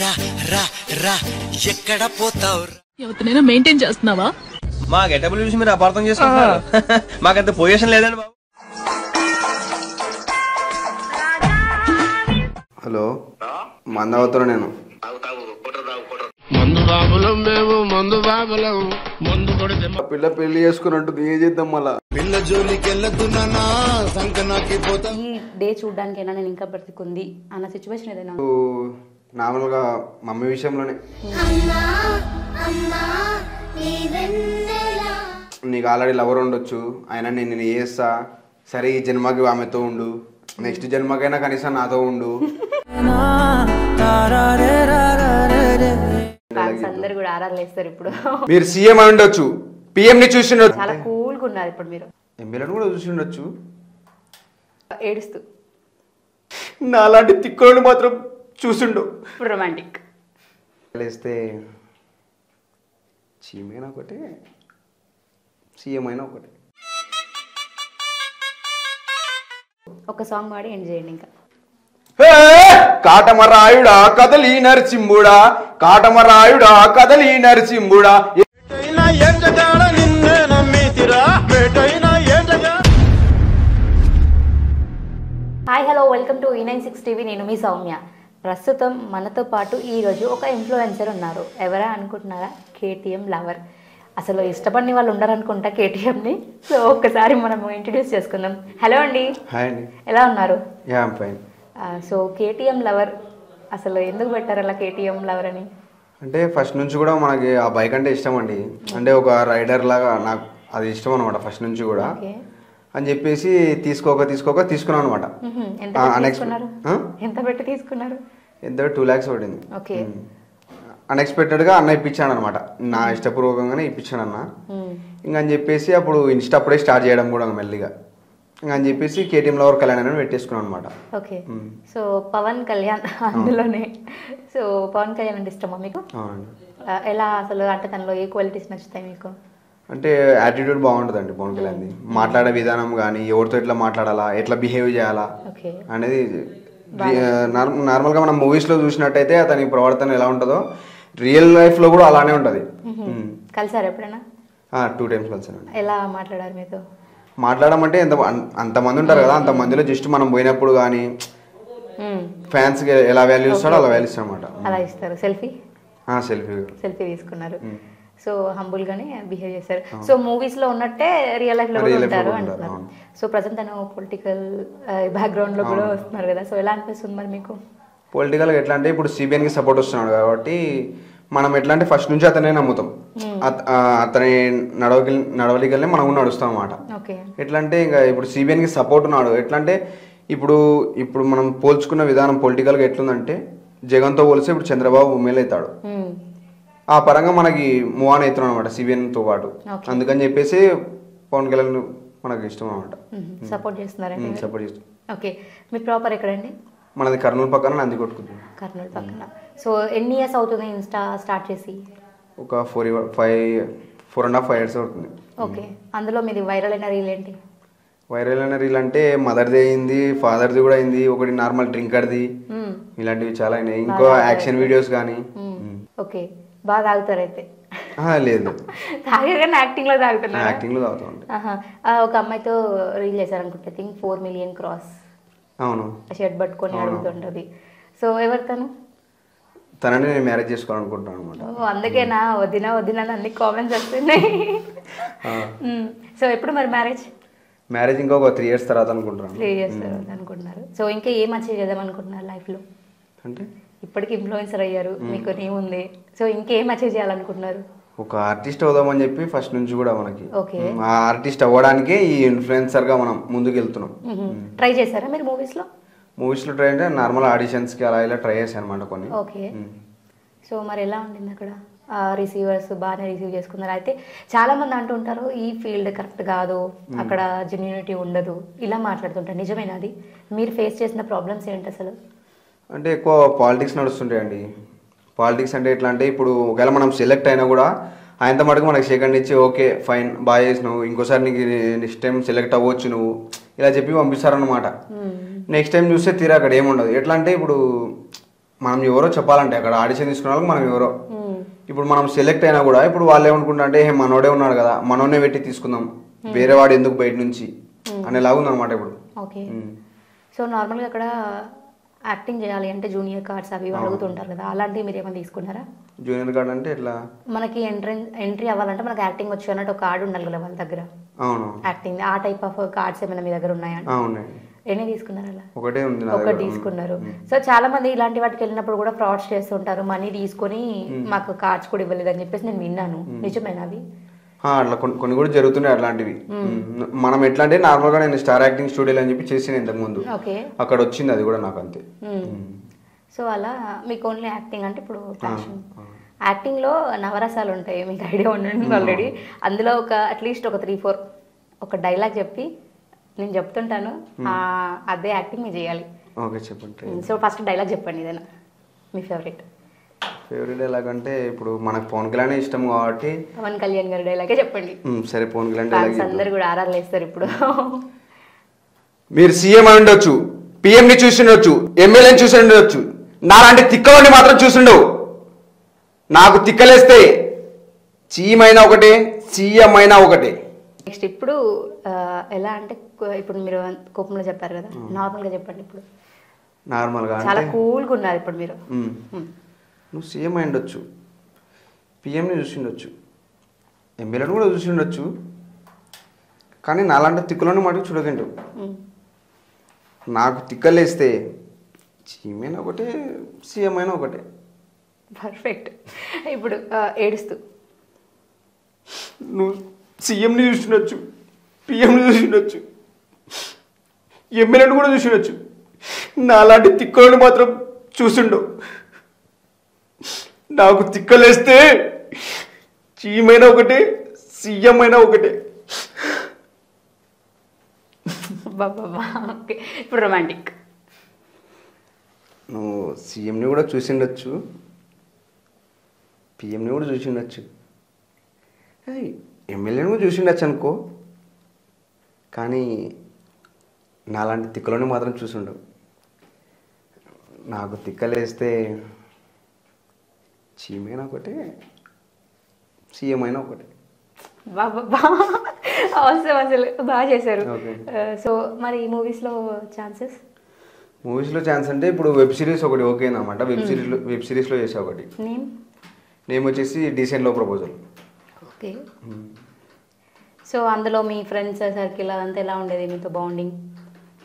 రా రా రా ఎక్కడ పోతావు ఎవరినైనా మెయింటైన్ చేస్తున్నావా? మా గెటబుల్ చూసి మీరు అపార్థం చేసుకుంటున్నారు. మాకంత పొజిషన్ లేదండి బాబు. హలో, మందు అవుతున్నా నేను. పిల్ల పెళ్లి చేసుకున్నట్టు ఏం చేద్దాం మళ్ళా? పిల్ల జోలికి వెళ్ళదు నానా సంకనాకి పోతా. ఈ డే చూడడానికైనా నేను ఇంకా బ్రతికుంది అన్న సిచ్యువేషన్ ఏదైనా? నార్మల్ గా మమ్మీ విషయంలోనే నీకు ఆల్రెడీ లవర్ ఉండొచ్చు, అయినా నేను చేస్తా, సరే ఈ జన్మకి ఆమెతో ఉండు, నెక్స్ట్ జన్మకైనా కనీసం నాతో ఉండు. అందరు కూడా ఆరాధలేస్తారు ఇప్పుడు. మీరు సీఎం అయి ఉండొచ్చు, పిఎం ని చూసి ఉండొచ్చు, చాలా కూల్ గా ఉన్నారు ఇప్పుడు మీరు. ఎమ్మెల్యేని కూడా చూసి ఉండొచ్చు. ఏడుస్తూ నాలాంటి తిక్కులను మాత్రం చూసిండు. ఇప్పుడు రొమాంటిక్ లేస్తే చీమైనా ఒకటే, సీఎం అయినా ఒకటే. ఒక సాంగ్ పాడి ఎండ్ చేయండి. ఇంకా కాటమరాయుడా కదలి నరసింహుడా, కాటమరాయుడా కదలి నరసింహుడా. Hi hello, welcome to E96 TV. నేను మీ సౌమ్య. ప్రస్తుతం మనతో పాటు ఈరోజు ఒక ఇన్ఫ్లుయెన్సర్ ఉన్నారు. ఎవరా అనుకుంటున్నారా? KTM lover. అసలు ఇష్టపడిన వాళ్ళు ఉండరు అనుకుంటా KTMని. సో ఒక్కసారి మనం ఇంట్రడ్యూస్ చేసుకుందాం. హలో అండి. హాయ్ అండి. ఎలా ఉన్నారు? Yeah I'm fine. So KTM lover, అసలు ఎందుకు పెట్టారు అలా KTM లవర్ అని? అంటే ఫస్ట్ నుంచి కూడా మనకి ఆ బైక్ అంటే ఇష్టం అండి. అంటే ఒక రైడర్ లాగా నాకు అది ఇష్టం అనమాట ఫస్ట్ నుంచి కూడా. అని చెప్పేసి తీసుకున్నాను అనమాట. ఎంత పెట్టి తీసుకున్నారు? ఎంత 2 lakhs పడింది. ఓకే. అన్ఎక్స్పెక్టెడ్గా అన్న ఇప్పించాడు అనమాట, నా ఇష్టపూర్వకంగానే ఇప్పించాడు అన్న. ఇంకని చెప్పేసి అప్పుడు ఇన్స్టా అప్పుడే స్టార్ట్ చేయడం కూడా మెల్లిగా. అని చెప్పేసి KTM లవర్ కళ్యాణ్ అని పెట్టేసుకున్నాను అనమాట. ఓకే. సో పవన్ కళ్యాణ్ అందులోనే. సో పవన్ కళ్యాణ్ అంటే ఇష్టమా మీకు? ఎలా అసలు, అంటే తనలో ఏ క్వాలిటీస్ నచ్చుతాయి మీకు? అంటే యాటిట్యూడ్ బాగుంటుందండి పవన్ కళ్యాణ్ది. మాట్లాడే విధానం కానీ, ఎవరితో ఎట్లా మాట్లాడాలా, ఎట్లా బిహేవ్ చేయాలా అనేది నార్మల్గా మనం మూవీస్లో చూసినట్టయితే అతని ప్రవర్తన ఎలా ఉంటుందో రియల్ లైఫ్లో కూడా అలానే ఉంటుంది. కలిసారు ఎప్పుడైనా? 2 times కలిసాను. ఎలా మాట్లాడారు మీతో? మాట్లాడడం అంటే అంతమంది ఉంటారు కదా, అంతమందిలో జస్ట్ మనం పోయినప్పుడు కానీ ఫ్యాన్స్ ఎలా వాల్యూ ఇస్తాడో అలా వాల్యూ ఇస్తాడు అనమాట. అలా ఇస్తారు. సెల్ఫీ సెల్ఫీ తీసుకున్నారు. సో హంబుల్ గానే బిహేవ్ చేశారు. సో మూవీస్ లో ఉన్నట్టే రియల్ లైఫ్ లో కూడా ఉంటారు అంటున్నారు. సో ప్రజెంట్ తను పొలిటికల్ బ్యాక్గ్రౌండ్ లో కూడా వస్తున్నారు కదా, సో ఎలా అనిపిస్తుంది మరి మీకు? పొలిటికల్ ఎట్లా అంటే ఇప్పుడు CBN కి సపోర్ట్ వస్తున్నాడు కాబట్టి మనం ఎట్లా అంటే ఫస్ట్ నుంచి అతనే నమ్ముతాం, అతని నడవలికల్ని మనం కూడా నడుస్తాం అన్నమాట. ఎట్లా అంటే ఇంకా ఇప్పుడు CBN కి సపోర్ట్ ఉన్నాడు. ఎట్లా అంటే ఇప్పుడు మనం పోల్చుకున్న విధానం పొలిటికల్గా ఎట్లుందంటే జగన్తో పోలిస్తే ఇప్పుడు చంద్రబాబు మేలవుతాడు. ఆ పరంగా మనకి మూవ్ ఆన్ అవుతున్నాం అనమాట CBNతో పాటు. అందుకని చెప్పేసి పవన్ కళ్యాణ్ మనకు ఇష్టం అనమాట. సపోర్ట్ చేస్తున్నారు. ఓకే. మీ ప్రాపర్ ఎక్కడండి? మనది కర్నూలు పక్కన నందికొట్టు. కర్నూలు పక్కన. సో ఎన్ని ఇయర్స్ అవుతుంది ఇన్స్టా స్టార్ట్ చేసి? ఒక 4.5 years అవుతుంది. ఓకే. అందులో మీది వైరల్ అయిన రీల్ ఏంటి? వైరల్ అయిన రీల్ అంటే మదర్ది అయింది, ఫాదర్ది కూడా అయింది, ఒకటి నార్మల్ డ్రింకర్ది, ఇలాంటివి చాలా అయినాయి. ఇంకో యాక్షన్ వీడియోస్ కానీ. ఓకే. బాగా తాగుతారు అయితే? లేదు, తాగారు. యాక్టింగ్ లో తాగుతున్నారు? యాక్టింగ్ లో తాగుతా ఉంటా. ఒక అమ్మాయితో రీల్ చేశారు అనుకుంటా, థింక్ 4 million క్రాస్. అవును. షర్ట్ పట్టుకొని అడుగుతుంటది. సో ఎవరు తనని నేను మ్యారేజ్ చేసుకోవాలనుకుంటాను అనమాట. అందుకేనా వదినా అన్ని కామెంట్స్ వస్తున్నాయి. సో ఎప్పుడు మరి మ్యారేజ్? ఇంకొక 3 years తర్వాత అనుకుంటున్నాను. 3 years తర్వాత అనుకుంటున్నారు. సో ఇంకా ఏం అచీవ్ చేద్దాం అనుకుంటున్నారు లైఫ్ లో? అంటే ఇప్పటికి ఇన్ఫ్లుయెన్సర్ అయ్యారు, మీకు ఏముంది? సో ఇంకేం అచీవ్ చేయాలనుకుంటున్నారు? ఒక ఆర్టిస్ట్ అవుదామని చెప్పి ఫస్ట్ నుంచి కూడా మనకి ఆ ఆర్టిస్ట్ అవ్వడానికి ఈ ఇన్ఫ్లుయెన్సర్ గా మనం ముందుకు వెళ్తున్నాం. ట్రై చేశారా మీరు మూవీస్ లో ట్రై అంటే నార్మల్ ఆడిషన్స్ కి అలా ఇలా ట్రై చేశాను అనమాట కొన్ని. ఓకే. సో మరి ఎలా ఉండింది అక్కడ? రిసీవర్స్ బాగానే రిసీవ్ చేసుకున్నారు? అయితే చాలా మంది అంటుంటారు ఈ ఫీల్డ్ కరెక్ట్ కాదు, అక్కడ జెన్యూనిటీ ఉండదు, ఇలా మాట్లాడుతుంటారు. నిజమేనా అది? మీరు ఫేస్ చేసిన ప్రాబ్లమ్స్ ఏంటి అసలు? అంటే ఎక్కువ పాలిటిక్స్ నడుస్తుంటాయండి. పాలిటిక్స్ అంటే ఎట్లా అంటే ఇప్పుడు ఒకవేళ మనం సెలెక్ట్ అయినా కూడా ఆయనతో మటుకు మనకి సెకండ్ ఇచ్చి ఓకే ఫైన్ బాగా చేసినావు, ఇంకోసారి నీకు నెక్స్ట్ టైం సెలెక్ట్ అవ్వచ్చు నువ్వు, ఇలా చెప్పి పంపిస్తారనమాట. నెక్స్ట్ టైం చూస్తే తీరా అక్కడ ఏముండదు. ఎట్లా అంటే ఇప్పుడు మనం ఎవరో చెప్పాలంటే అక్కడ ఆడిషన్ తీసుకున్న వాళ్ళకి మనం ఎవరో. ఇప్పుడు మనం సెలెక్ట్ అయినా కూడా ఇప్పుడు వాళ్ళు ఏమనుకుంటా అంటే మనోడే ఉన్నాడు కదా, మనోనే పెట్టి తీసుకుందాం, వేరే వాడు ఎందుకు బయట నుంచి అనేలాగా ఉందన్నమాట ఇప్పుడు. ఓకే. సో నార్మల్గా అక్కడ యాక్టింగ్ చేయాలి అంటే జూనియర్ కార్డ్స్ అవి అడుగుతుంటారు కదా, అలాంటివి మీరు ఏమైనా తీసుకున్నారా? జూనియర్ కార్డ్ అంటే ఎట్లా? మనకి ఎంట్రీ అవ్వాలంటే మనకి యాక్టింగ్ వచ్చి అన్నట్టు ఒక కార్డు ఉండాలి కదా వాళ్ళ దగ్గర. అవును. యాక్టింగ్ ఆ టైప్ ఆఫ్ కార్డ్స్ ఏమైనా మీ దగ్గర ఉన్నాయా? అవునండి. ఎన్ని తీసుకున్నారు అలా? ఒకటే ఉంది. ఒకటి తీసుకున్నారు. సో చాలా మంది ఇలాంటి వాటికి వెళ్ళినప్పుడు కూడా ఫ్రాడ్స్ చేస్తుంటారు, మనీ తీసుకొని మాకు కార్డ్స్ కూడా ఇవ్వలేదు అని చెప్పేసి నేను విన్నాను. నిజమేనా అది? అట్లా కొన్ని కూడా జరుగుతున్నాయి అట్లాంటివి. మనం ఎట్లా అంటే నార్మల్ గా నేను స్టార్ యాక్టింగ్ స్టూడియోలో అని చెప్పి చేసాను ఇంతకు ముందు, అక్కడ వచ్చింది అది కూడా నాకు అంతే. సో అలా మీకు ఓన్లీ యాక్టింగ్ అంటే ఇప్పుడు యాక్టింగ్ లో నవరసాలు ఉంటాయి, మీకు ఐడియా ఉండండి ఆల్రెడీ. అందులో ఒక అట్లీస్ట్ ఒక 3-4 ఒక డైలాగ్ చెప్పి నేను చెప్తుంటాను, అదే యాక్టింగ్ మీరు చేయాలి. ఓకే చెప్పండి. సో ఫస్ట్ డైలాగ్ చెప్పండి ఏదైనా మీ ఫేవరెట్. ఫేవరెట్ డైలాగ్ అంటే ఇప్పుడు మనకు పవన్ కళ్యాణ్ ఇష్టం కాబట్టి పవన్ కళ్యాణ్ గారి డైలాగే చెప్పండి. సరే పవన్ కళ్యాణ్ డైలాగ్. అందరు కూడా ఆర్ఆర్లు వేస్తారు ఇప్పుడు. మీరు సీఎం అయి ఉండొచ్చు, పిఎం ని చూసి ఉండొచ్చు, ఎమ్మెల్యేని చూసి ఉండొచ్చు, నాలాంటి తిక్కవాడిని మాత్రం చూసిండవు. నాకు తిక్కలేస్తే చీమైనా ఒకటే, సీఎం అయినా ఒకటే. నెక్స్ట్ ఇప్పుడు ఎలా అంటే ఇప్పుడు మీరు కోపంలో చెప్పారు కదా, నార్మల్గా చెప్పండి. ఇప్పుడు నార్మల్గా చాలా కూల్గా ఉన్నారు ఇప్పుడు మీరు. నువ్వు సీఎం అయి ఉండొచ్చు, పిఎంని చూసి ఉండొచ్చు, ఎమ్మెల్యేని కూడా చూసి ఉండొచ్చు, కానీ నాలాంటి తిక్కులను మటుకు చూడకండు. నాకు తిక్కలేస్తే చీమైనా ఒకటే, సీఎం అయినా ఒకటే. పర్ఫెక్ట్. ఇప్పుడు ఏడుస్తూ నువ్వు సీఎంని చూసిండొచ్చు, పిఎంని చూసిండొచ్చు, ఎమ్మెల్యేని కూడా చూసిండొచ్చు, నాలాంటి తిక్కలను మాత్రం చూసిండవు. నాకు తిక్కలేస్తే చీమైనా ఒకటే, సీఎం అయినా ఒకటే. ఓకే. ఇప్పుడు రొమాంటిక్. నువ్వు సీఎంని కూడా చూసిండొచ్చు, పిఎంని కూడా చూసిండొచ్చు, ఎమ్మెల్యేని కూడా చూసిండొచ్చు అనుకో, కానీ నాలాంటి తిక్కలని మాత్రం చూసిండవు. నాకు తిక్కలేస్తే చీమైనా ఒకటే, సీఎం అయినా ఒకటే. అసలు బాగా చేశారు. సో మరి మూవీస్లో ఛాన్సెస్? మూవీస్లో ఛాన్స్ అంటే ఇప్పుడు వెబ్ సిరీస్ ఒకటి ఓకే అనమాట. వెబ్ సిరీస్లో చేసా ఒకటి. నేమ్ వచ్చేసి డీసెంట్ లో ప్రపోజల్. ఓకే. సో అందులో మీ ఫ్రెండ్స్ సర్కిల్ అదంతా ఎలా ఉండేది మీతో బాండింగ్?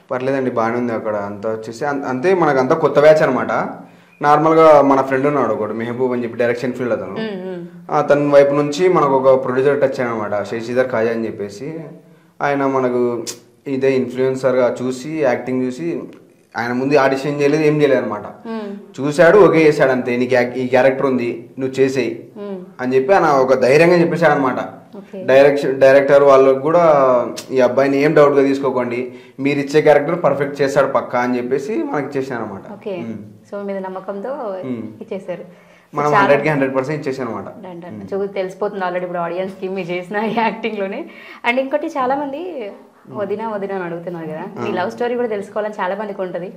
పర్లేదండి, బాగానే ఉంది. అక్కడ అంతా వచ్చేసి అంతే మనకు అంతా కొత్త బ్యాచ్ అనమాట. నార్మల్గా మన ఫ్రెండ్ ఉన్నాడు ఒకటి మెహబూబ్ అని చెప్పి, డైరెక్షన్ ఫీల్డ్ అతను. తన వైపు నుంచి మనకు ఒక ప్రొడ్యూసర్ టచ్ అనమాట, శశిధర్ ఖాజా అని చెప్పేసి. ఆయన మనకు ఇదే ఇన్ఫ్లుయెన్సర్గా చూసి, యాక్టింగ్ చూసి, ఆయన ముందు ఆడిషన్ చేయలేదు, ఏం చేయలేదు అనమాట. చూశాడు, ఓకే చేశాడు అంతే. నీకు ఈ క్యారెక్టర్ ఉంది, నువ్వు చేసేయి అని చెప్పి ఆయన ఒక ధైర్యంగా చెప్పేశాడు అనమాట. డైరెక్టర్ వాళ్ళకు కూడా ఈ అబ్బాయిని ఏం డౌట్గా తీసుకోకండి, మీరు ఇచ్చే క్యారెక్టర్ పర్ఫెక్ట్ చేస్తాడు పక్కా అని చెప్పేసి మనకి ఇచ్చేసాను అనమాట. సో మీద నమ్మకంతో ఇచ్చేసారు. మనం 100కి 100% ఇచ్చేసాను అనమాట. తెలిసిపోతుంది ఆల్రెడీ ఇప్పుడు ఆడియన్స్ కి మీరు చేసిన యాక్టింగ్ లోనే. అండ్ ఇంకోటి చాలా మంది వదిన వదిన అని అడుగుతున్నారు కదా, మీ లవ్ స్టోరీ కూడా తెలుసుకోవాలని చాలా మందికి ఉంటుంది.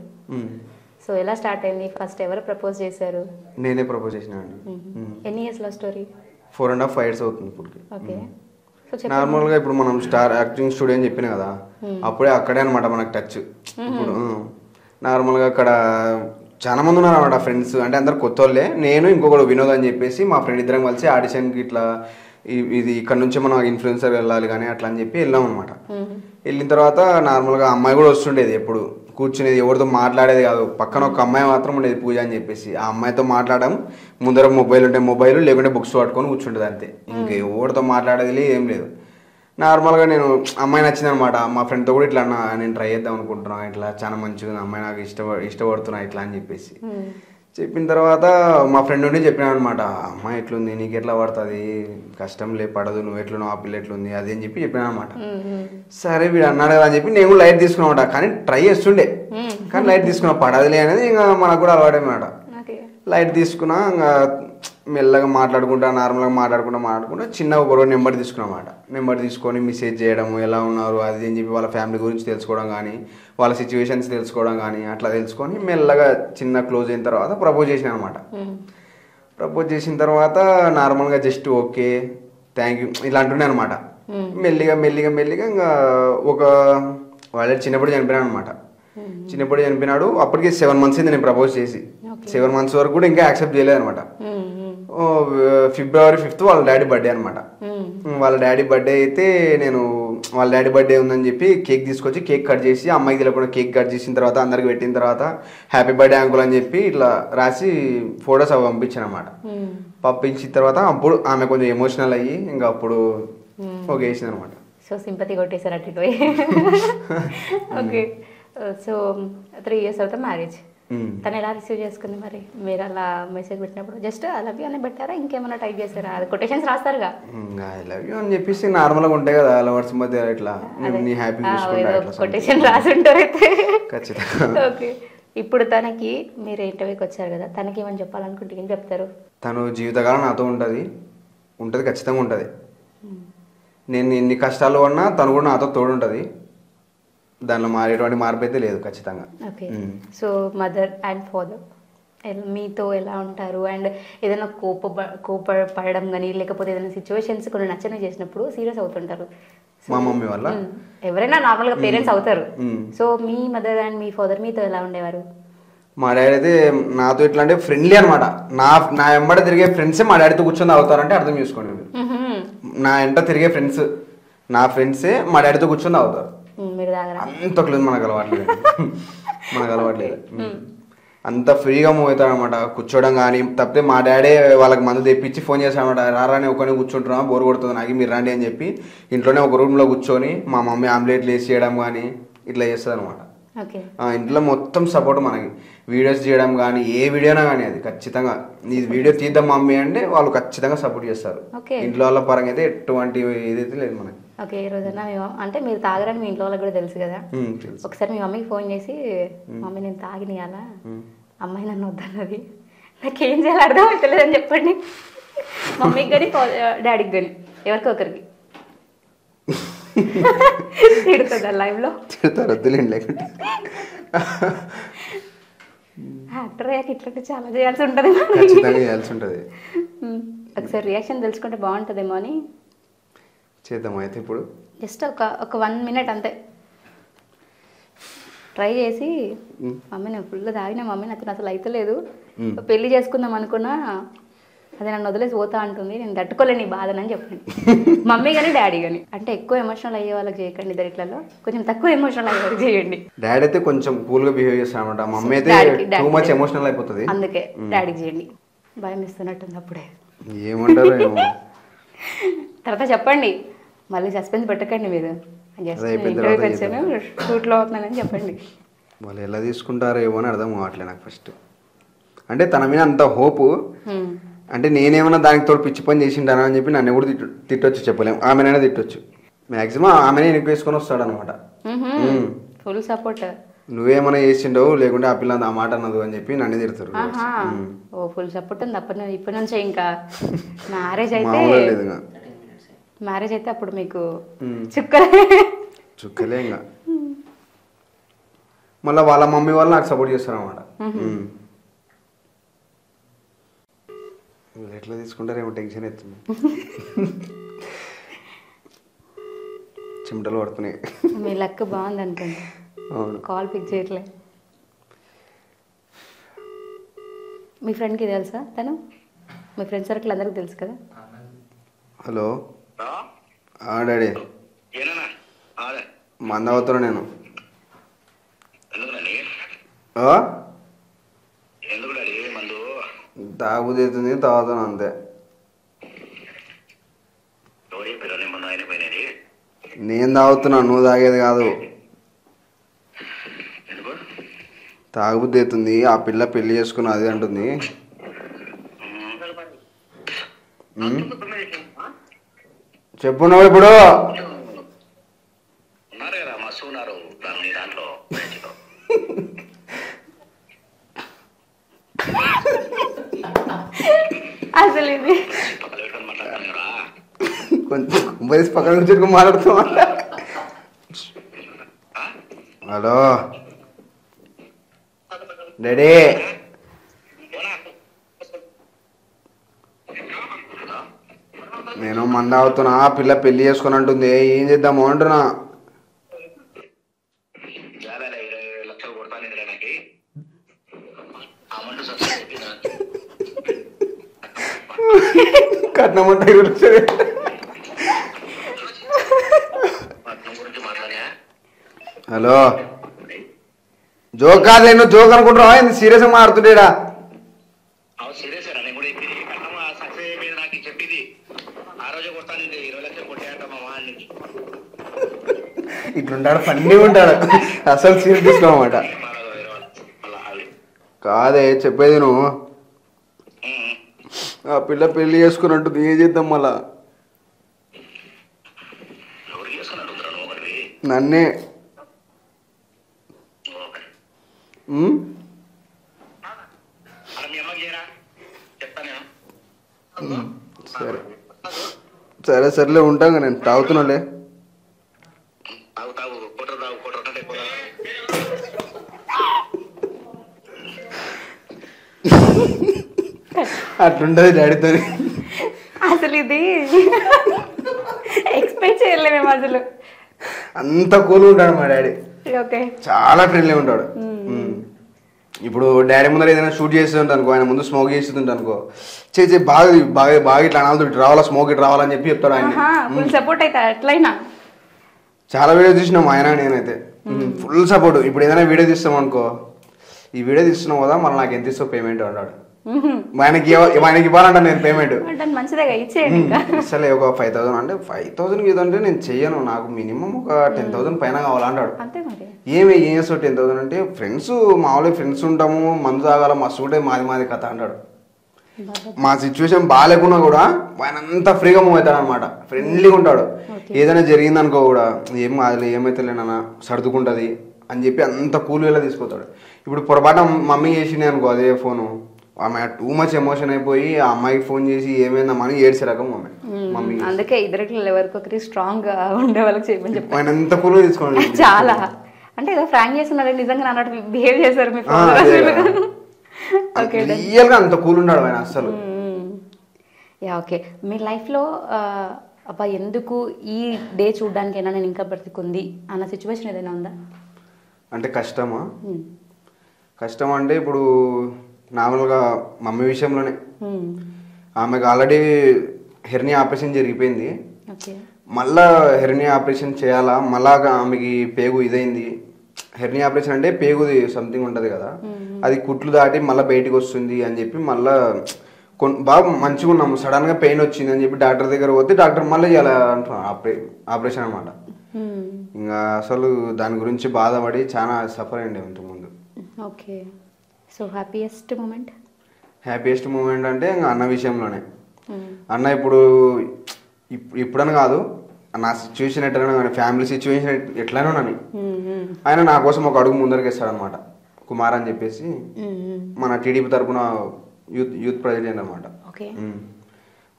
సో ఎలా స్టార్ట్ అయింది, ఫస్ట్ ఎవరు ప్రపోజ్ చేశారు? నేనే ప్రపోజ్ చేసిన. ఎన్ని ఇయర్స్ లవ్ స్టోరీ? 4.5 years అవుతుంది ఇప్పటికి. ఓకే. నార్మల్గా ఇప్పుడు మనం స్టార్ యాక్టింగ్ స్టూడియో అని చెప్పిన కదా, అప్పుడే అక్కడే అనమాట మనకు టచ్. ఇప్పుడు నార్మల్గా అక్కడ చాలా మంది ఉన్నారు అనమాట ఫ్రెండ్స్, అంటే అందరు కొత్త వాళ్ళే. నేను ఇంకొకటి వినోద్ అని చెప్పేసి మా ఫ్రెండ్ ఇద్దరం కలిసి ఆడిషన్కి ఇట్లా ఇది ఇక్కడ నుంచి మనం ఇన్ఫ్లుయెన్సర్ వెళ్ళాలి కానీ అట్లా అని చెప్పి వెళ్ళాం అనమాట. వెళ్ళిన తర్వాత నార్మల్గా అమ్మాయి కూడా వస్తుండేది, ఎప్పుడు కూర్చునేది, ఎవరితో మాట్లాడేది కాదు. పక్కన ఒక అమ్మాయి మాత్రం ఉండేది, పూజ అని చెప్పేసి. ఆ అమ్మాయితో మాట్లాడడం, ముందర మొబైల్ ఉంటే మొబైల్, లేకుంటే బుక్స్ పట్టుకొని కూర్చుంటుంది అంతే. ఇంకా ఎవరితో మాట్లాడేది ఏం లేదు. నార్మల్గా నేను అమ్మాయి నచ్చింది అనమాట. మా ఫ్రెండ్తో కూడా ఇట్లా నేను ట్రై చేద్దాం అనుకుంటున్నాను, ఇట్లా చాలా మంచిగా అమ్మాయి నాకు ఇష్టపడుతున్నా ఇట్లా అని చెప్పేసి చెప్పిన తర్వాత మా ఫ్రెండ్ ఉండి చెప్పినాడు అనమాట, అమ్మాయి ఎట్లుంది, నీకు ఎట్లా పడుతుంది, కష్టం లే, పడదు, నువ్వు ఎట్లున్నావు, ఆ పిల్ల ఎట్లుంది అది అని చెప్పి చెప్పినా అనమాట. సరే వీడు అన్నాడు కదా అని చెప్పి నేను కూడా లైట్ తీసుకున్నామాట, కానీ ట్రై చేస్తుండే, కానీ లైట్ తీసుకున్నా, పడదులే అనేది ఇంకా మనకు కూడా అలవాటు అనమాట. లైట్ తీసుకున్నా ఇంకా మెల్లగా మాట్లాడుకుంటా నార్మల్గా మాట్లాడుకుంటా చిన్న ఒకరోజు నెంబర్ తీసుకున్నమాట. నెంబర్ తీసుకొని మెసేజ్ చేయడం, ఎలా ఉన్నారు అది అని చెప్పి వాళ్ళ ఫ్యామిలీ గురించి తెలుసుకోవడం కానీ వాళ్ళ సిచ్యువేషన్స్ తెలుసుకోవడం కానీ అట్లా తెలుసుకొని మెల్లగా చిన్న క్లోజ్ అయిన తర్వాత ప్రపోజ్ చేసిన అనమాట. ప్రపోజ్ చేసిన తర్వాత నార్మల్గా జస్ట్ ఓకే థ్యాంక్ యూ ఇలా అంటున్నాయి అనమాట. మెల్లిగా ఇంకా ఒక వాళ్ళ చిన్నప్పుడు చనిపోయినాడు అనమాట. చిన్నప్పుడు చనిపోయినాడు. అప్పటికి 7 months అయింది నేను ప్రపోజ్ చేసి. 7 months వరకు కూడా ఇంకా యాక్సెప్ట్ చేయలేదు అనమాట. February 5th వాళ్ళ డాడీ బర్త్డే అనమాట. వాళ్ళ డాడీ బర్త్డే అయితే నేను వాళ్ళ డాడీ బర్త్డే ఉందని చెప్పి కేక్ తీసుకొచ్చి కేక్ కట్ చేసి అమ్మాయికి తెలియకుండా కేక్ కట్ చేసిన తర్వాత అందరికి పెట్టిన తర్వాత హ్యాపీ బర్త్డే అంకుల్ అని చెప్పి ఇట్లా రాసి ఫొటోస్ అవి పంపించాను అనమాట. పంపించిన తర్వాత అప్పుడు ఆమె కొంచెం ఎమోషనల్ అయ్యి ఇంకా అప్పుడు ఓకే వేసింది అనమాట. సో సింపతి కొట్టేశారు అటు. ఓకే, సో 3 years తర్వాత మ్యారేజ్. తను ఎలా రిసీవ్ చేసుకుంది మరి? మీరు అలా మెసేజ్ పెట్టినప్పుడు జస్ట్ ఐ లవ్ యూ అని పెట్టారా, ఇంకేమైనా టైప్ చేశారా? అది కొటేషన్స్ రాస్తారుగా, ఐ లవ్ యూ అని చెప్పేసి నార్మల్గా ఉంటాయి కదా లవర్స్ మధ్య ఇట్లా నీ హ్యాపీ కొటేషన్ రాసి ఉంటారు అయితే ఖచ్చితంగా. ఓకే, ఇప్పుడు తనకి మీరు ఇంటర్వ్యూకి వచ్చారు కదా, తనకి ఏమని చెప్పాలనుకుంటే ఏం చెప్తారు? తను జీవితకాలం నాతో ఉంటుంది ఖచ్చితంగా ఉంటుంది. నేను ఎన్ని కష్టాలు ఉన్నా తను కూడా నాతో తోడు ఉంటుంది. దానిలో ఎటువంటి మార్పు అయితే లేదు ఖచ్చితంగా. Okay, so mother and father మీతో ఎలా ఉంటారు? అండ్ ఏదైనా కోపపడడం కానీ లేకపోతే ఏదైనా సిచ్యువేషన్స్ కొన్ని నచ్చని చేసినప్పుడు సీరియస్ అవుతుంటారు. మా మమ్మీ వల్ల ఎవరైనా నార్మల్గా పేరెంట్స్ అవుతారు. So me mother and me father మీతో ఎలా ఉండేవారు? మా డాడీ అయితే నాతో ఎట్లా అంటే ఫ్రెండ్లీ అనమాట. నా వెంబడ తిరిగే ఫ్రెండ్సే మా డాడీతో కూర్చొని అవుతారంటే అర్థం చేసుకోండి. నా వెంట తిరిగే ఫ్రెండ్స్ నా ఫ్రెండ్సే మా డాడీతో కూర్చొని అవుతారు. అంత క్లోజ్ మనకు అలవాట్లేదు. అంత ఫ్రీగా మూవ్ అవుతాడు అనమాట. కూర్చోవడం కానీ తప్పితే మా డాడీ వాళ్ళకి మందు తెప్పించి ఫోన్ చేస్తాడు అనమాట. రారాని ఒకరిని కూర్చుంటున్నా బోర్ కొడుతుంది నాకు మీరు రండి అని చెప్పి ఇంట్లోనే ఒక రూమ్లో కూర్చొని మా మమ్మీ ఆమ్లెట్లు వేసి చేయడం కానీ ఇట్లా చేస్తుంది అనమాట. ఇంట్లో మొత్తం సపోర్ట్ మనకి. వీడియోస్ చేయడం కానీ ఏ వీడియోనా కానీ అది ఖచ్చితంగా నీ వీడియో తీద్దాం మమ్మీ అంటే వాళ్ళు ఖచ్చితంగా సపోర్ట్ చేస్తారు. ఇంట్లో వాళ్ళ పరంగా అయితే ఎటువంటి ఏదైతే లేదు మనకి. ఓకే, ఈ రోజున అంటే మీరు తాగరని మీ ఇంట్లో వాళ్ళకి కూడా తెలుసు కదా. ఒకసారి మీ మమ్మీకి ఫోన్ చేసి మమ్మీ నేను తాగినియాలా, అమ్మాయి నన్ను వద్దన్నది, నాకేం చేయాలి అర్థం అవుతలేదని చెప్పండి. మమ్మీకి కానీ డాడీకి కానీ ఎవరికి ఒకరికి తిడుతుందా లైవ్లో? తిడతారు వద్దులేండి. లేకుంటే యాక్టర్ అయ్యాక ఇట్లా చాలా చేయాల్సి ఉంటుంది. ఖచ్చితంగా చేయాల్సి ఉంటుంది. ఒకసారి రియాక్షన్ తెలుసుకుంటే బాగుంటుందేమో అని చేద్దాం. అయితే ఇప్పుడు జస్ట్ ఒక 1 minute అంతే ట్రై చేసి మమ్మీ నేను ఫుల్ తాగినా మమ్మీ నాకు అసలు అయితలేదు, పెళ్లి చేసుకుందాం అనుకున్నా అది నన్ను వదిలేసి పోతా అంటుంది, నేను తట్టుకోలేని బాధనని చెప్పండి. మమ్మీ కానీ డాడీ కానీ అంటే ఎక్కువ ఎమోషనల్ అయ్యే వాళ్ళకి చేయకండి. ఇద్దరిట్లలో కొంచెం తక్కువ ఎమోషనల్ అయ్యే వాళ్ళకి చేయండి. డాడీ అయితే కొంచెం కూల్గా బిహేవ్ చేస్తాడు అనమాట. మమ్మీ అయితే టూ మచ్ ఎమోషనల్ అయిపోతుంది. అందుకే డాడీకి చేయండి. భయం ఇస్తున్నట్టుంది అప్పుడే. ఏమంటారు తర్వాత చెప్పండి, మళ్ళీ సస్పెన్స్ పెట్టకండి. మీరు ఇంటర్వ్యూకి వచ్చాను షూట్లో అవుతున్నానని చెప్పండి. వాళ్ళు ఎలా తీసుకుంటారో ఏమో అని అర్థం కావట్లే నాకు ఫస్ట్. అంటే తన మీద అంత హోపు, అంటే నేనేమన్నా దానికి తోడు పిచ్చి పని చేసింటానా అని చెప్పి నన్ను ఎవరు తిట్టొచ్చు చెప్పలేము. ఆమెనైనా తిట్టొచ్చు. మ్యాక్సిమం ఆమెనే వెనక్కి వేసుకొని వస్తాడు అనమాట. Full support. నువ్వేమైనా చేసిండవు లేకుంటే ఆ పిల్ల ఆ మాట అన్నదు అని చెప్పి నన్ను తిడతారు. ఓ ఫుల్ సపోర్ట్ ఉంది ఇప్పటి నుంచే. ఇంకా మ్యారేజ్ అయితే అప్పుడు మీకు చుక్కలే ఇంకా. మళ్ళీ వాళ్ళ మమ్మీ వాళ్ళు నాకు సపోర్ట్ చేస్తారు అనమాట. ఎట్లా తీసుకుంటారేమో టెన్షన్ అవుతుంది. చిమటలు పడుతున్నాయి. మీ లక్ బాగుంది అనుకోండి. కాల్ పిక్ చేయట్లే. మీ ఫ్రెండ్కి తెలుసా తను? మీ ఫ్రెండ్ సర్కిల్ అందరికి తెలుసు కదా. హలో డాడీ, మంద అవుతున్నా నేను. తాగుతుంది తాగుతాను అంతే. నేను తాగుతున్నా, నువ్వు తాగేది కాదు. తాగుబుద్ధి అవుతుంది. ఆ పిల్ల పెళ్లి చేసుకున్నా అది అంటుంది. చెప్పు నువ్వు ఇప్పుడు. అసలు ఇది కొంచెం వయసు పక్కన నుంచి మాట్లాడుతున్నా. హలో డాడీ, నేను మంద అవుతున్నా, పిల్ల పెళ్లి చేసుకుని అంటుంది, ఏం చేద్దాము అంటున్నా. కట్నం అంటే హలో, జోక్ కాదు, నువ్వు జోక్ అనుకుంటున్నావా? ఏంది సీరియస్ గా మాడుతుండేడా? ఇట్లుంటాడు, ఫన్నీ ఉంటాడు, అసలు సీరియస్ తీసుకోమాట. కాదే చెప్పేది నువ్వు, ఆ పిల్ల పెళ్లి చేసుకున్నట్టు ఏం చేద్దాం మళ్ళా? నన్నే. సరే సరే సర్లే, ఉంటాగా, నేను తాగుతున్నాలే. అట్లుంటది డాడీతో. అసలు ఇది ఎక్స్పెక్ట్ చేయలేము మేము అసలు. అంత కూల్ ఉంటాడు మా డాడీ, చాలా ఫ్రెండ్లీ ఉంటాడు. ఇప్పుడు డాడీ ముందర ఏదైనా షూట్ చేస్తుంటే అనుకో, ఆయన ముందు స్మోక్ చేస్తుంటే అనుకో, చేసి బాగా బాగా బాగా ఇట్లా అనాలతో ఇటు రావాలా, స్మోక్ ఇటు రావాలని చెప్పి చెప్తాడు ఆయన. సపోర్ట్ అయితే అట్లయినా చాలా వీడియో తీసినాం ఆయన నేనైతే, ఫుల్ సపోర్ట్. ఇప్పుడు ఏదైనా వీడియో తీస్తాం అనుకో, ఈ వీడియో తీస్తున్నావు కదా, మళ్ళీ నాకు ఎంత ఇస్తావు పేమెంట్ అన్నాడు. ఆయనకి ఇవ్వాలంట నేను పేమెంట్. అసలే ఒక 5,000 అంటే 5,000 ఇదంటే నేను చెయ్యను, నాకు మినిమం ఒక 10,000 పైన కావాలంటాడు. ఏం చేస్తావు 10,000 అంటే, ఫ్రెండ్స్ మామూలుగా ఫ్రెండ్స్ ఉంటాము, మందు తాగాల మస్తు ఉంటే మాది కథ అంటాడు. మా సిచ్యువేషన్ బాగాలేకున్నా కూడా ఆయన అంతా ఫ్రీగా మూవ్ అవుతాడు అనమాట, ఫ్రెండ్లీగా ఉంటాడు. ఏదైనా జరిగింది అనుకో కూడా, ఏం అది ఏమైతే లేనన్నా సర్దుకుంటుంది అని చెప్పి అంత కూల్ వేలా తీసుకుపోతాడు. ఇప్పుడు పొరపాటు మమ్మీ చేసింది అనుకో అదే ఫోను, ఆమె టూ మచ్ ఎమోషన్ అయిపోయి ఆ అమ్మాయికి ఫోన్ చేసి ఏమైందమ్మా అని ఏడ్చే రకం మమ్మీ. అందుకే ఇద్దరికి ఎవరికొకరి స్ట్రాంగ్ గా ఉండే వాళ్ళకి చెప్పని చెప్పి ఆయన ఎంత కూల్గా తీసుకోండి. చాలా అంటే ఏదో ఫ్రాంక్ చేస్తున్నారు, నిజంగా అన్నట్టు బిహేవ్ చేశారు మీ రియల్ గా అంత కూల్ ఉన్నాడు ఆయన అసలు. యా ఓకే, మీ లైఫ్ లో అబ్బా ఎందుకు ఈ డే చూడడానికైనా నేను ఇంకా బ్రతికుంది అన్న సిచ్యువేషన్ ఏదైనా ఉందా? అంటే కష్టమా? కష్టం అంటే ఇప్పుడు నార్మల్గా మమ్మీ విషయంలోనే, ఆమెకు ఆల్రెడీ హెర్నియా ఆపరేషన్ జరిగిపోయింది, మళ్ళా హెర్నియా ఆపరేషన్ చేయాలా, మళ్ళా ఆమెకి పేగు ఇదైంది. హెర్నియా ఆపరేషన్ అంటే పేగుది సంథింగ్ ఉంటుంది కదా, అది కుట్లు దాటి మళ్ళీ బయటికి వస్తుంది అని చెప్పి మళ్ళీ బాగా మంచిగా ఉన్నాము, సడన్గా పెయిన్ వచ్చింది అని చెప్పి డాక్టర్ దగ్గర పోతే డాక్టర్ మళ్ళీ చేయాలి అంటున్నాను ఆపరేషన్ అనమాట. ఇంకా అసలు దాని గురించి బాధపడి చాలా సఫర్ అయ్యండి ఇంతకుముందు. Okay, so happiest moment? Happiest moment అంటే ఇంకా అన్న విషయంలోనే. అన్న ఇప్పుడని కాదు, నా సిచ్యువేషన్ ఎట్లైనా కానీ, ఫ్యామిలీ సిచ్యువేషన్ ఎట్లయినా నని ఆయన నా కోసం ఒక అడుగు ముందరికి వేస్తాడు అనమాట. కుమార్ అని చెప్పేసి మన టీడీపీ తరఫున యూత్ ప్రెసిడెంట్ అనమాట.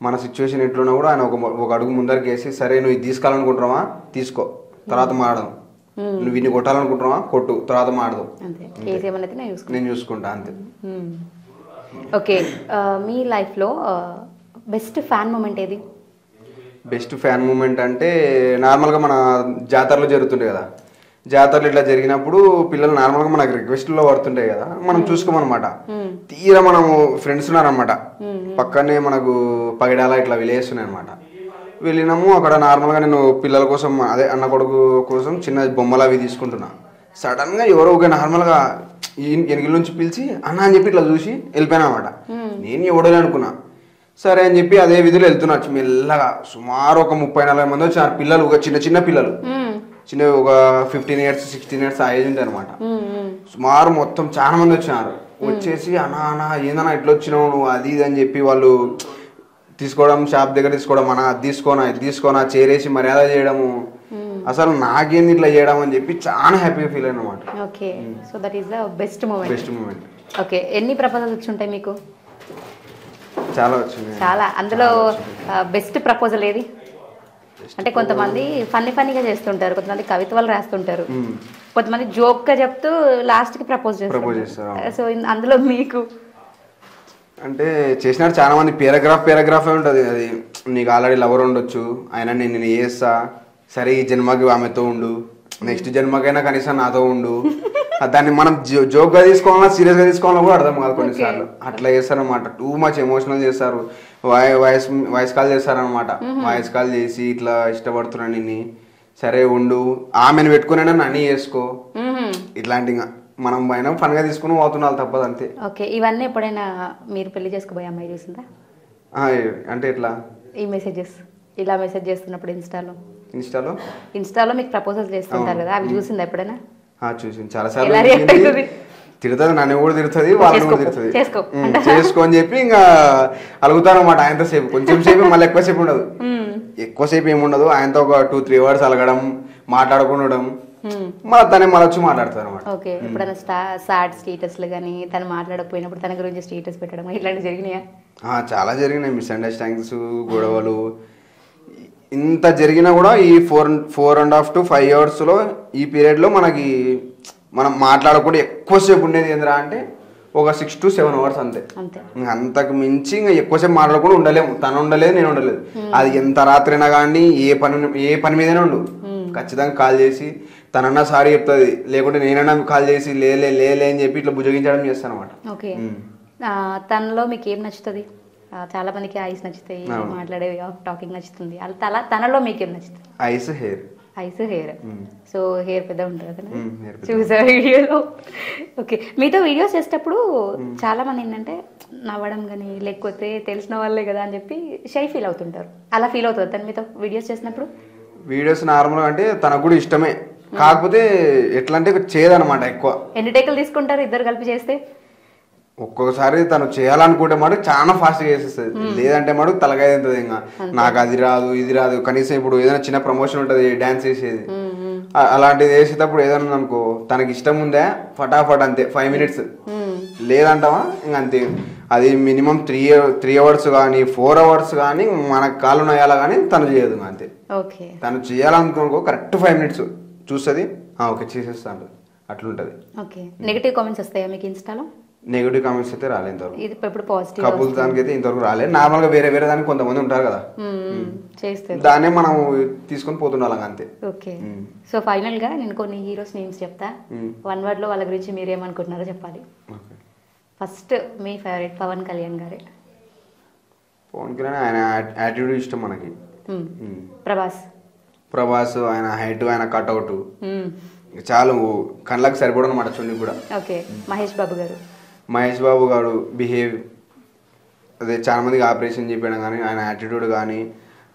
మన సిచ్యువేషన్ ఎట్లున్నా కూడా ఆయన ఒక అడుగు ముందరికి వేసి, సరే నువ్వు ఇది తీసుకోవాలనుకుంటున్నావా తీసుకో, తర్వాత మాడదాం, నువ్వు ఇన్ని కొట్టాలనుకుంటున్నావా కొట్టు, తర్వాత మాడదాం, నేను చూసుకుంటా అంతే. ఓకే, మీ లైఫ్లో బెస్ట్ ఫ్యాన్ మూమెంట్ ఏది? బెస్ట్ ఫ్యాన్ మూమెంట్ అంటే నార్మల్గా మన జాతరలో జరుగుతుంటాయి కదా, జాతరలు ఇట్లా జరిగినప్పుడు పిల్లలు నార్మల్గా మనకు రిక్వెస్ట్లో పడుతుంటాయి కదా, మనం చూసుకోమన్నమాట. తీరా మనము ఫ్రెండ్స్ ఉన్నారనమాట పక్కనే, మనకు పగిడాల ఇట్లా విలేస్తున్నాయి అనమాట. వెళ్ళినాము అక్కడ నార్మల్గా నేను పిల్లల కోసం, అదే అన్న కొడుకు కోసం చిన్న బొమ్మలు అవి తీసుకుంటున్నా. సడన్గా ఎవరో ఒక నార్మల్గా ఎనికిల నుంచి పిలిచి అన్న అని చెప్పి ఇట్లా చూసి వెళ్ళిపోయినా అనమాట. నేను ఎవడో అనుకున్నా, సరే అని చెప్పి అదే విధులు వెళ్తున్నా మెల్లగా. సుమారు ఒక 30-40 మంది వచ్చినారు పిల్లలు, ఒక చిన్న పిల్లలు, చిన్న ఒక 15 years 16 years ఆ ఏజ్ ఉంటాయి అనమాట. సుమారు మొత్తం చాలా మంది వచ్చినారు. వచ్చేసి అన్నా ఏందన్నా ఇట్లా వచ్చినావు నువ్వు అది ఇది అని చెప్పి వాళ్ళు తీసుకోవడం, షాప్ దగ్గర తీసుకోవడం, అన్న అది తీసుకోనా ఇది తీసుకోనా, చేరేసి మర్యాద చేయడము, అసలు నాకేంది ఇట్లా చేయడం అని చెప్పి చాలా హ్యాపీగా ఫీల్ అయిన అనమాట. Okay, so that is the best moment. Best moment. Okay, ఎన్ని ప్రపోజల్స్ వచ్చి ఉంటాయి మీకు? చాలా వచ్చింది. చాలా. అందులో బెస్ట్ ప్రపోజల్ ఏది? అంటే కొంతమంది ఫన్నీగా చేస్తుంటారు, కొంతమంది కవిత్వాలు రాస్తుంటారు, కొంతమంది జోక్గా చెప్తూ లాస్ట్కి ప్రపోజ్ చేస్తారు. సో అందులో మీకు అంటే చేసినారు చాలా మంది. పేరాగ్రాఫే ఉంటుంది. అది నీకు ఆల్రెడీ లవర్ ఉండొచ్చు, అయినా నేను చేస్తా, సరే ఈ జన్మకి ఆమెతో ఉండు, నెక్స్ట్ జన్మకైనా కనీసం నాతో ఉండు. దాన్ని మనం జోక్గా తీసుకోవాలన్నా సీరియస్గా తీసుకోవాలన్నా కూడా అర్థం కాదు కొన్నిసార్లు. అట్లా చేస్తారనమాట. టూ మచ్ ఎమోషనల్ చేస్తారు. వాయిస్ కాల్ చేస్తారనమాట. వాయిస్ కాల్ చేసి ఇట్లా ఇష్టపడుతున్నాను నిన్ను, సరే ఉండు, ఆమెను పెట్టుకునే అన్నీ చేసుకో, ఇట్లాంటి మనం పైన ఫన్గా తీసుకుని పోతున్నాం తప్పదు అంతే. ఓకే. ఇవన్నీ ఎప్పుడైనా మీరు పెళ్లి చేసుకోబోయే అమ్మాయి చూసిందా? అంటే ఎట్లా ఈ మెసేజెస్ ఇలా మెసేజ్ చేస్తున్నప్పుడు ఇన్స్టాలో మీకు ప్రపోజల్స్ చేస్తుంటారు కదా, అవి చూసిందా ఎప్పుడైనా? చూసింది చాలా సార్లు. తిడుతుంది, నన్ను కూడా తిడుతుంది, వాళ్ళని కూడా తిడుతుంది. చేసుకో అని చెప్పి ఇంకా అలుగుతాను అనమాట. ఆయనతో సేపు కొంచెం సేపు, మళ్ళీ ఎక్కువసేపు ఉండదు. ఎక్కువసేపు ఏముండదు, ఆయనతో ఒక 2-3 hours అలగడం, మాట్లాడుకుండడం, మళ్ళీ వచ్చి మాట్లాడతారు అనమాట. ఓకే. ఎప్పుడైనా సాడ్ స్టేటస్లు కానీ తను మాట్లాడకపోయినప్పుడు తన గురించి స్టేటస్ పెట్టడం ఇట్లాంటివి జరిగినాయా? చాలా జరిగినాయి. మిస్అండర్స్టాండింగ్స్, గొడవలు. ఇంత జరిగినా కూడా ఈ 4.5 to 5 hours ఈ పీరియడ్లో మనం మాట్లాడకుండా ఎక్కువసేపు ఉండేది ఏంద్రా అంటే ఒక 6 to 7 hours అంతే. అంతకు మించి ఇంకా ఎక్కువసేపు మాట్లాడకుండా ఉండలేము. తను ఉండలేదు, నేను ఉండలేదు. అది ఎంత రాత్రి అయినా కానీ ఏ పని మీదనే ఉండు, ఖచ్చితంగా కాల్ చేసి తనన్నా సారీ చెప్తుంది, లేకుంటే నేనన్నా కాల్ చేసి లేలే అని చెప్పి ఇట్లా భుజగించడం చేస్తాను అనమాట. ఓకే. తనలో మీకు ఏం నచ్చుతుంది? చాలా మందికి ఐస్ నచ్చుతాయి, మాట్లాడే టాకింగ్ నచ్చుతుంది. తనలో మీకు ఏం నచ్చుతుంది? Ice hair. సో హెయిర్ పెద్ద ఉంటుంది కదా, చూసా వీడియోలో. ఓకే. మీతో వీడియోస్ చేసేటప్పుడు చాలా మంది ఏంటంటే నవ్వడం కానీ లేకపోతే తెలిసిన వాళ్ళే కదా అని చెప్పి షై ఫీల్ అవుతుంటారు. అలా ఫీల్ అవుతుంది తను మీతో వీడియోస్ చేసినప్పుడు? వీడియోస్ నార్మల్గా అంటే తనకు కూడా ఇష్టమే, కాకపోతే ఎట్లా అంటే చేయదనమాట. ఎక్కువ ఎన్ని టేకులు తీసుకుంటారు ఇద్దరు కలిపి చేస్తే? ఒక్కొక్కసారి తను చేయాలనుకుంటే మటుకు చాలా ఫాస్ట్గా చేసేస్తుంది, లేదంటే మటుకు తలకాయ తింటుంది. ఇంకా నాకు అది రాదు ఇది రాదు. కనీసం ఇప్పుడు ఏదైనా చిన్న ప్రమోషన్ ఉంటుంది డాన్స్ చేసేది, అలాంటిది వేసేటప్పుడు ఏదైనా అనుకో తనకి ఇష్టం ఉందే ఫటాఫట్ అంతే 5 minutes, లేదంటావా ఇంక అంతే. అది మినిమం 3 hours కానీ 4 hours కానీ మనకు కాళ్ళు నయ్యాలా కానీ తను చేయదు అంతే. తను చేయాలనుకో కరెక్ట్ 5 minutes చూస్తుంది, ఓకే చేసేస్తాను, అట్లుంటది. నెగటివ్ కామెంట్స్ వస్తాయా మీకు ఇన్స్టాలో? నెగిటివ్ కామెంట్స్ అయితే రాలేదు ఇంతవరకు. ఇది ఇప్పుడు పాజిటివ్ కపుల్స్ దానికి అయితే ఇంతవరకు రాలేదు. నార్మల్ గా వేరే దానికి కొంతమంది ఉంటారు కదా, దాన్నే మనం తీసుకొని పోతుండాలి అంతే. ఓకే. సో ఫైనల్ గా నేను కొన్ని హీరోస్ నేమ్స్ చెప్తా, 1 word లో వాళ్ళ గురించి మీరు ఏమనుకుంటున్నారో చెప్పాలి. ఫస్ట్ మీ ఫేవరెట్ పవన్ కళ్యాణ్ గారే. పవన్ కళ్యాణ్ ఆయన యాటిట్యూడ్ ఇష్టం మనకి. ప్రభాస్ ఆయన హైట్, ఆయన కట్అవుట్ చాలు కళ్ళకి సరిపడం అనమాట చున్నీ కూడా. ఓకే. మహేష్ బాబు గారు బిహేవ్ అదే చాలా మందికి ఆపరేషన్ చెప్పడం కానీ ఆయన యాటిట్యూడ్ కానీ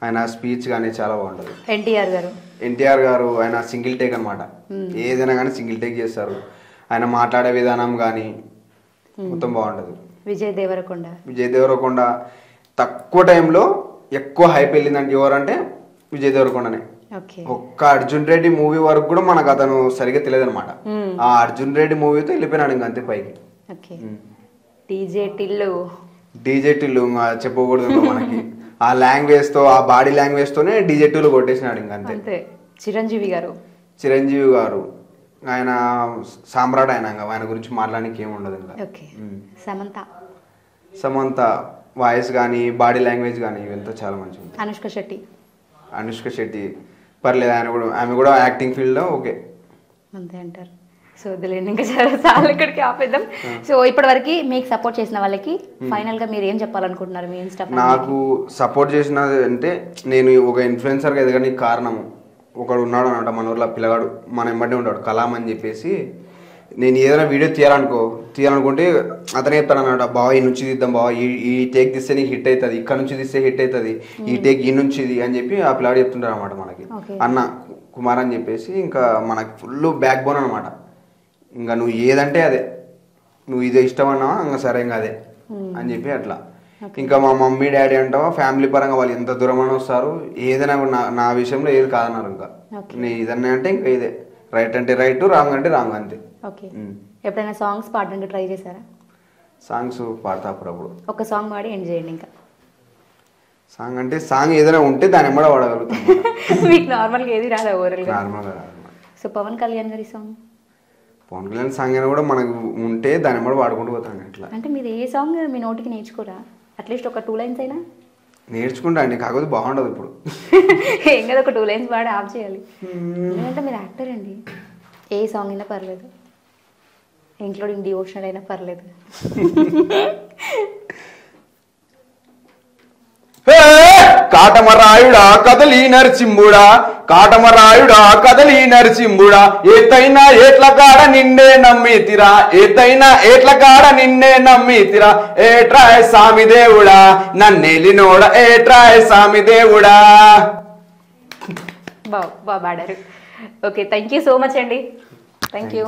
ఆయన స్పీచ్ కానీ చాలా బాగుంటుంది. ఎన్టీఆర్ గారు ఆయన సింగిల్ టేక్ అనమాట, ఏదైనా కానీ సింగిల్ టేక్ చేస్తారు. ఆయన మాట్లాడే విధానం కానీ మొత్తం బాగుంటుంది. విజయ్ దేవరకొండ తక్కువ టైంలో ఎక్కువ హైప్ వెళ్ళిందంటే ఎవరంటే విజయ్ దేవరకొండనే. ఒక్క అర్జున్ రెడ్డి మూవీ వరకు కూడా మనకు అతను సరిగ్గా తెలియదు అనమాట. ఆ అర్జున్ రెడ్డి మూవీతో వెళ్ళిపోయినాడు ఇంక అంతే పైకి. డీజే టిల్లు చెప్పకూడదు మనకి. ఆ లాంగ్వేజ్ తో, ఆ బాడీ లాంగ్వేజ్ తోనే డీజే టిల్లు కొట్టేసినాడు ఇంక అంతే. చిరంజీవి గారు ఆయన సామ్రాట్, ఆయన గురించి మాట్లాడడానికి ఏమి ఉండదు ఇంకా. సమంత వాయిస్ కానీ బాడీ లాంగ్వేజ్ కానీ ఇవంతా చాలా మంచిగా. అనుష్క శెట్టి పర్లేదు, ఆమె కూడా యాక్టింగ్ ఫీల్డ్ లో ఓకే అంతే అంటారు. సో వదిలేండి, ఇంకా చాలా ఇక్కడికి ఆపేద్దాం. సో ఇప్పటి వరకు మీకు సపోర్ట్ చేసిన వాళ్ళకి ఫైనల్ గా మీరు ఏం చెప్పాలనుకుంటున్నారు? మీ ఇన్స్టా నాకు సపోర్ట్ చేసిన అంటే నేను ఒక ఇన్ఫ్లుయెన్సర్గా ఎదగడానికి కారణము ఒకడు ఉన్నాడు అనమాట మన ఊర్లో పిల్లగాడు, మన ఎంబడి ఉంటాడు కలాం అని చెప్పేసి. నేను ఏదైనా వీడియో తీయాలనుకుంటే అతనే చెప్తాను అన్నమాట, బావ ఈ నుంచి తీద్దాం బావ, ఈ టేక్ తీస్తే నీకు హిట్ అవుతుంది, ఇక్కడ నుంచి తీస్తే హిట్ అవుతుంది, ఈ టేక్ ఈ నుంచి ఇది అని చెప్పి ఆ పిల్లాడు చెప్తుంటారు అనమాట మనకి. అన్న కుమార్ అని చెప్పేసి ఇంకా మనకి ఫుల్ బ్యాక్ బోన్ అనమాట. ఇంకా నువ్వు ఏదంటే అదే, నువ్వు ఇదే ఇష్టం అన్నావా ఇంకా సరే ఇంకా అదే అని చెప్పి అట్లా. ఇంకా మా మమ్మీ డాడీ అంటావా ఫ్యామిలీ పరంగా వాళ్ళు ఎంత దూరం అని వస్తారు, ఏదైనా నా విషయంలో ఏది కాదన్నారు. ఇంకా నేను ఇదన్నా అంటే ఇంకా ఇదే, రైట్ అంటే రైట్, రాంగ్ అంటే రాంగ్ అంతే. ఎప్పుడైనా సాంగ్స్ పాడడానికి ట్రై చేశారా? సాంగ్స్ పాడతా అప్పుడప్పుడు. ఒక సాంగ్ పాడి ఎండ్ చేయండి. ఇంకా సాంగ్ అంటే సాంగ్ ఏదైనా ఉంటే దాన్ని ఎమ్మడ పాడగలుగుతాం. మీకు నార్మల్గా ఏది రాదా ఓవరాల్గా? నార్మల్గా రాదు. సో పవన్ కళ్యాణ్ గారి సాంగ్, పవన్ కళ్యాణ్ సాంగ్ అయినా కూడా మనకు ఉంటే దాన్ని ఎమ్మడ పాడుకుంటూ పోతాం. ఇట్లా అంటే మీరు ఏ సాంగ్ మీ నోటికి నేర్చుకోరా? అట్లీస్ట్ ఒక 2 లైన్స్ అయినా నేర్చుకుంటా అండి, కాకపోతే బాగుండదు ఇప్పుడు. ఏం కదా, ఒక 2 లైన్స్ పాడి ఆఫ్ చేయాలి. ఎందుకంటే మీరు యాక్టర్ అండి. ఏ సాంగ్ అయినా పర్లేదు, ఇంక్లూడింగ్ డివోషనల్ అయినా పర్లేదు. కాటమరాయుడా కదలి నరసింహుడా, కాటమరాయుడా కదలి నరసింహుడా, ఏతైనా ఏట్ల కాడ నిన్నే నమ్మితిరా, ఏతైనా ఏట్ల కాడ నిన్నే నమ్మితిరా, ఏట్రాయ్ సామి దేవుడా నన్నేలినోడ, ఏట్రాయ్ సామి దేవుడా. బాగా పాడారు. Okay, thank you so much అండి. Thank you.